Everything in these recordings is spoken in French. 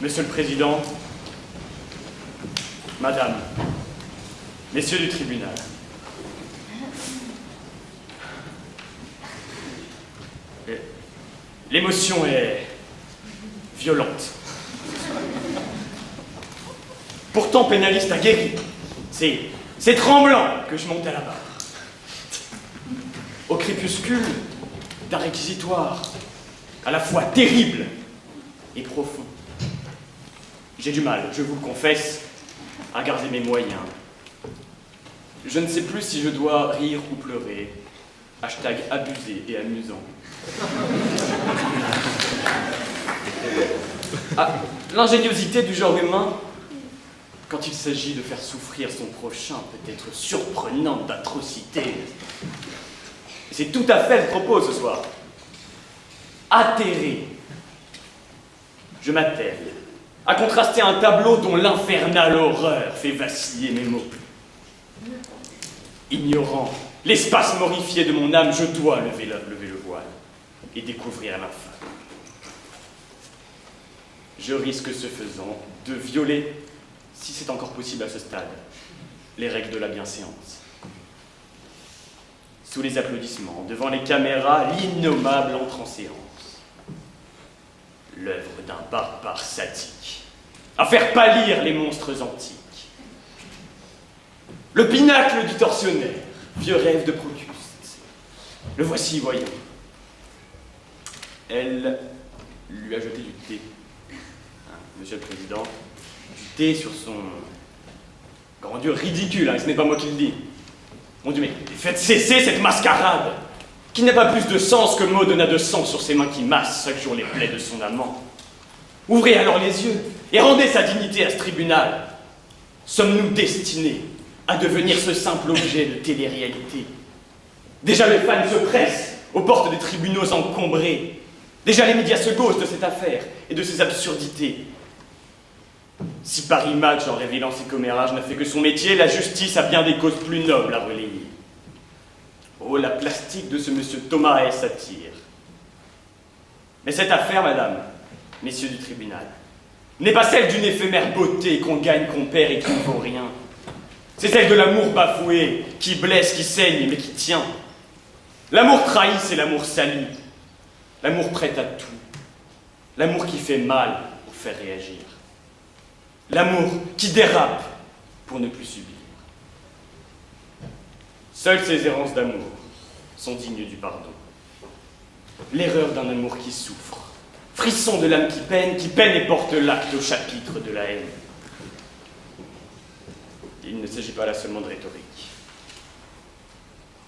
Monsieur le Président, Madame, Messieurs du tribunal. L'émotion est violente. Pourtant, pénaliste aguerri. C'est tremblant que je monte à la barre. Au crépuscule d'un réquisitoire à la fois terrible et profond. J'ai du mal, je vous le confesse, à garder mes moyens. Je ne sais plus si je dois rire ou pleurer. Hashtag abusé et amusant. Ah, l'ingéniosité du genre humain, quand il s'agit de faire souffrir son prochain, peut être surprenante d'atrocité. C'est tout à fait le propos ce soir. Atterré, je m'attelle à contraster un tableau dont l'infernale horreur fait vaciller mes mots. Ignorant l'espace morifié de mon âme, je dois lever le voile et découvrir l'infâme. Je risque ce faisant de violer, si c'est encore possible à ce stade, les règles de la bienséance. Sous les applaudissements, devant les caméras, l'innommable entre en séance. L'œuvre d'un barbare sadique, à faire pâlir les monstres antiques. Le pinacle du tortionnaire, vieux rêve de Procuste. Le voici, voyons. Elle lui a jeté du thé. Monsieur le Président, du thé sur son... Grand Dieu, ridicule, hein, ce n'est pas moi qui le dis. Mon Dieu, mais faites cesser cette mascarade, qui n'a pas plus de sens que Maud n'a de sang sur ses mains qui massent chaque jour les plaies de son amant. Ouvrez alors les yeux et rendez sa dignité à ce tribunal. Sommes-nous destinés à devenir ce simple objet de télé-réalité? Déjà les fans se pressent aux portes des tribunaux encombrés. Déjà les médias se gaussent de cette affaire et de ses absurdités. Si Paris Match, en révélant ses commérages, n'a fait que son métier, la justice a bien des causes plus nobles à relayer. Oh, la plastique de ce monsieur Thomas est satire. Mais cette affaire, madame, messieurs du tribunal, n'est pas celle d'une éphémère beauté qu'on gagne, qu'on perd et qui ne vaut rien. C'est celle de l'amour bafoué, qui blesse, qui saigne, mais qui tient. L'amour trahi, c'est l'amour sali. L'amour prêt à tout. L'amour qui fait mal pour faire réagir. L'amour qui dérape pour ne plus subir. Seules ces errances d'amour sont dignes du pardon. L'erreur d'un amour qui souffre, frisson de l'âme qui peine et porte l'acte au chapitre de la haine. Il ne s'agit pas là seulement de rhétorique.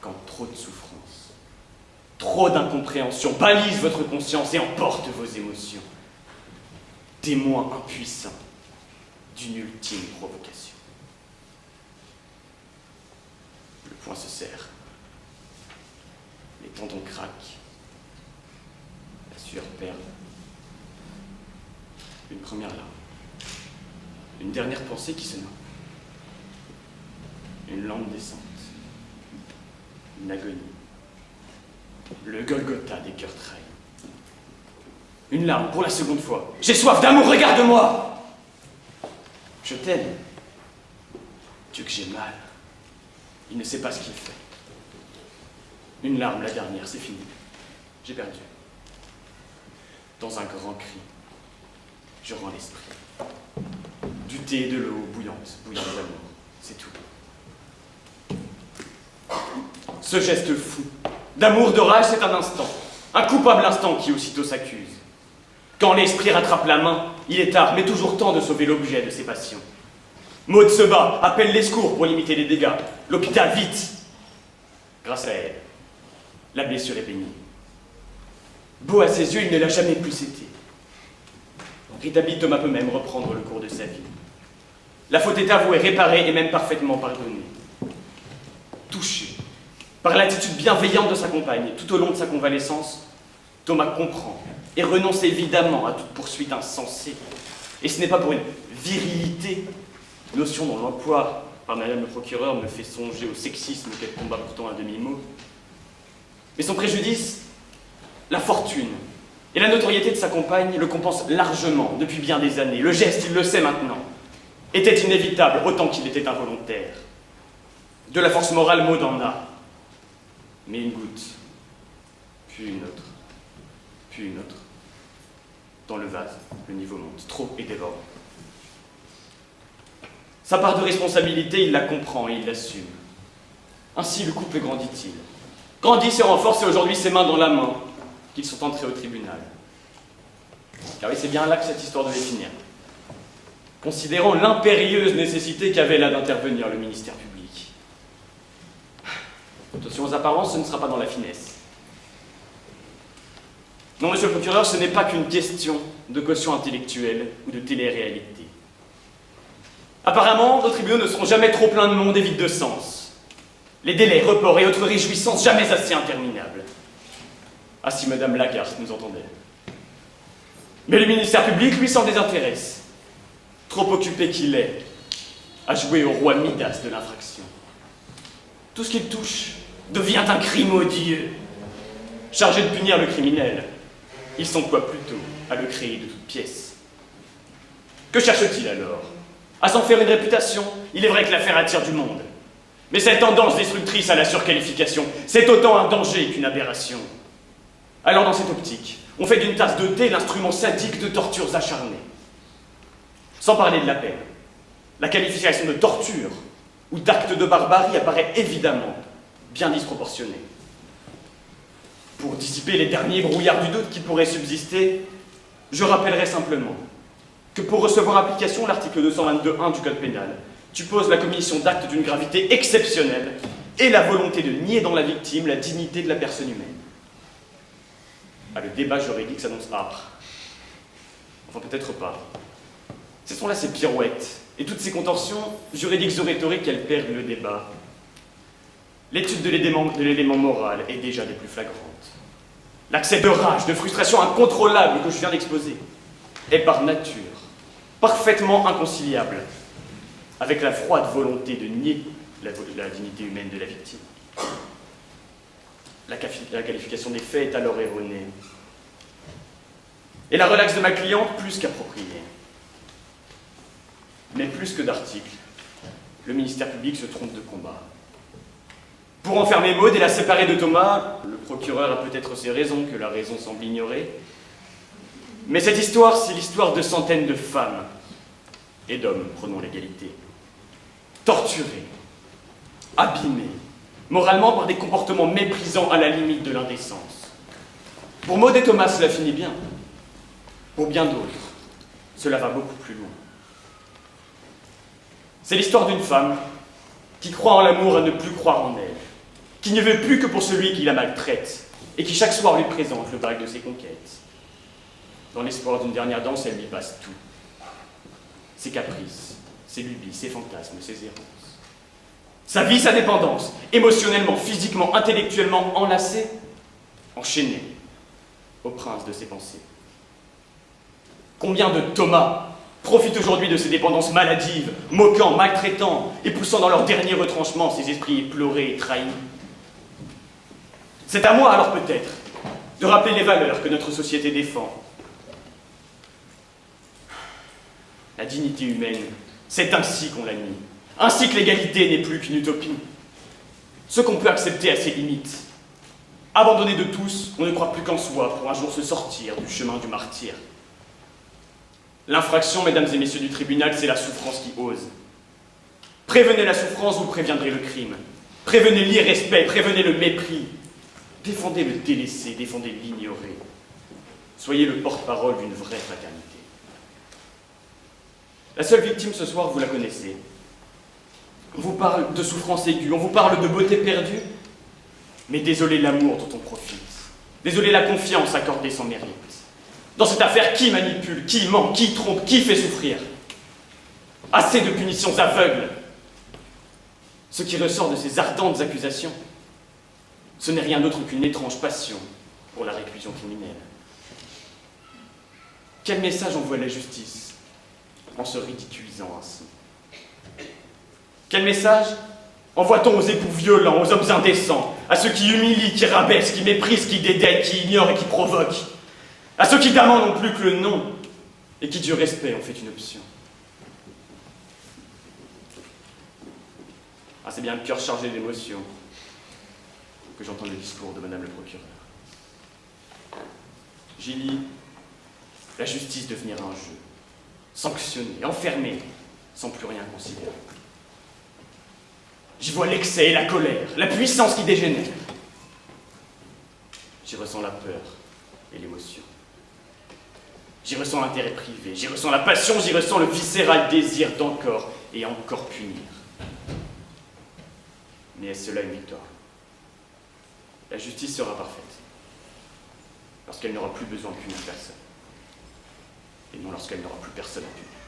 Quand trop de souffrance, trop d'incompréhension balisent votre conscience et emportent vos émotions, témoins impuissants d'une ultime provocation. Le poing se serre, les tendons craquent, la sueur perle. Une première larme, une dernière pensée qui se noie, une lampe descente, une agonie, le Golgotha des cœurs trahis. Une larme pour la seconde fois. J'ai soif d'amour, regarde-moi! Je t'aime. Dieu que j'ai mal. Il ne sait pas ce qu'il fait. Une larme, la dernière, c'est fini. J'ai perdu. Dans un grand cri, je rends l'esprit. Du thé et de l'eau bouillante d'amour, c'est tout. Ce geste fou, d'amour, d'orage, c'est un instant. Un coupable instant qui aussitôt s'accuse. Quand l'esprit rattrape la main, il est tard, mais toujours temps de sauver l'objet de ses passions. Maud se bat, appelle les secours pour limiter les dégâts. L'hôpital, vite! Grâce à elle, la blessure est bénie. Beau à ses yeux, il ne l'a jamais plus été. Rétabli, Thomas peut même reprendre le cours de sa vie. La faute est avouée, réparée et même parfaitement pardonnée. Touché par l'attitude bienveillante de sa compagne tout au long de sa convalescence, Thomas comprend et renonce évidemment à toute poursuite insensée. Et ce n'est pas pour une virilité, notion dont l'emploi par Madame le procureur me fait songer au sexisme qu'elle combat pourtant à demi-mot. Mais son préjudice, la fortune Et la notoriété de sa compagne le compense largement depuis bien des années. Le geste, il le sait maintenant, était inévitable autant qu'il était involontaire. De la force morale, Maud en a. Mais une goutte, puis une autre, puis une autre. Dans le vase, le niveau monte, trop et dévorant. Sa part de responsabilité, il la comprend et il l'assume. Ainsi, le couple grandit-il. Grandit, se renforce et aujourd'hui ses mains dans la main qu'ils sont entrés au tribunal. Car oui, c'est bien là que cette histoire devait finir. Considérant l'impérieuse nécessité qu'avait là d'intervenir le ministère public. Attention aux apparences, ce ne sera pas dans la finesse. Non, monsieur le procureur, ce n'est pas qu'une question de caution intellectuelle ou de télé-réalité. Apparemment, nos tribunaux ne seront jamais trop pleins de monde et vides de sens. Les délais, reports et autres réjouissances jamais assez interminables. Ah si Madame Lagarde nous entendait. Mais le ministère public, lui, s'en désintéresse. Trop occupé qu'il est à jouer au roi Midas de l'infraction. Tout ce qu'il touche devient un crime odieux. Chargé de punir le criminel, il s'emploie plutôt à le créer de toutes pièces. Que cherche-t-il alors? À s'en faire une réputation? Il est vrai que l'affaire attire du monde. Mais cette tendance destructrice à la surqualification, c'est autant un danger qu'une aberration. Alors dans cette optique, on fait d'une tasse de thé l'instrument sadique de tortures acharnées. Sans parler de la peine, la qualification de torture ou d'acte de barbarie apparaît évidemment bien disproportionnée. Pour dissiper les derniers brouillards du doute qui pourraient subsister, je rappellerai simplement que pour recevoir application l'article 222.1 du Code pénal, tu poses la commission d'actes d'une gravité exceptionnelle et la volonté de nier dans la victime la dignité de la personne humaine. Ah, le débat juridique s'annonce âpre. Enfin, peut-être pas. Ce sont là ces pirouettes et toutes ces contorsions juridiques ou rhétoriques, elles perdent le débat. L'étude de l'élément moral est déjà des plus flagrantes. L'accès de rage, de frustration incontrôlable que je viens d'exposer est par nature parfaitement inconciliable avec la froide volonté de nier la dignité humaine de la victime. La qualification des faits est alors erronée. Et la relaxe de ma cliente, plus qu'appropriée. Mais plus que d'articles, le ministère public se trompe de combat. Pour enfermer Maud et la séparer de Thomas, le procureur a peut-être ses raisons que la raison semble ignorer. Mais cette histoire, c'est l'histoire de centaines de femmes et d'hommes, prenons l'égalité, torturés, abîmés, moralement par des comportements méprisants à la limite de l'indécence. Pour Maud et Thomas, cela finit bien. Pour bien d'autres, cela va beaucoup plus loin. C'est l'histoire d'une femme qui croit en l'amour à ne plus croire en elle, qui ne veut plus que pour celui qui la maltraite, et qui chaque soir lui présente le bac de ses conquêtes. Dans l'espoir d'une dernière danse, elle lui passe tout. Ses caprices, ses lubies, ses fantasmes, ses errances. Sa vie, sa dépendance, émotionnellement, physiquement, intellectuellement enlacée, enchaînée au prince de ses pensées. Combien de Thomas profitent aujourd'hui de ces dépendances maladives, moquant, maltraitant et poussant dans leur dernier retranchement ces esprits éplorés et trahis? C'est à moi alors peut-être de rappeler les valeurs que notre société défend. La dignité humaine, c'est ainsi qu'on la nie. Ainsi que l'égalité n'est plus qu'une utopie. Ce qu'on peut accepter à ses limites. Abandonné de tous, on ne croit plus qu'en soi pour un jour se sortir du chemin du martyr. L'infraction, mesdames et messieurs du tribunal, c'est la souffrance qui ose. Prévenez la souffrance, vous préviendrez le crime. Prévenez l'irrespect, prévenez le mépris. Défendez le délaissé, défendez l'ignoré. Soyez le porte-parole d'une vraie fraternité. La seule victime ce soir, vous la connaissez. On vous parle de souffrance aiguë, on vous parle de beauté perdue, mais désolé l'amour dont on profite. Désolé la confiance accordée sans mérite. Dans cette affaire, qui manipule, qui ment, qui trompe, qui fait souffrir? Assez de punitions aveugles. Ce qui ressort de ces ardentes accusations, ce n'est rien d'autre qu'une étrange passion pour la réclusion criminelle. Quel message envoie la justice en se ridiculisant ainsi? Quel message envoie-t-on aux époux violents, aux hommes indécents, à ceux qui humilient, qui rabaissent, qui méprisent, qui dédaignent, qui ignorent et qui provoquent? À ceux qui d'amant n'ont plus que le nom et qui du respect ont fait une option. Ah, c'est bien le cœur chargé d'émotions que j'entends le discours de Madame le procureur. J'y lis la justice devenir un jeu, sanctionner, enfermer, sans plus rien considérer. J'y vois l'excès et la colère, la puissance qui dégénère. J'y ressens la peur et l'émotion. J'y ressens l'intérêt privé, j'y ressens la passion, j'y ressens le viscéral désir d'encore et encore punir. Mais est-ce cela une victoire? La justice sera parfaite lorsqu'elle n'aura plus besoin de punir personne, et non lorsqu'elle n'aura plus personne à punir.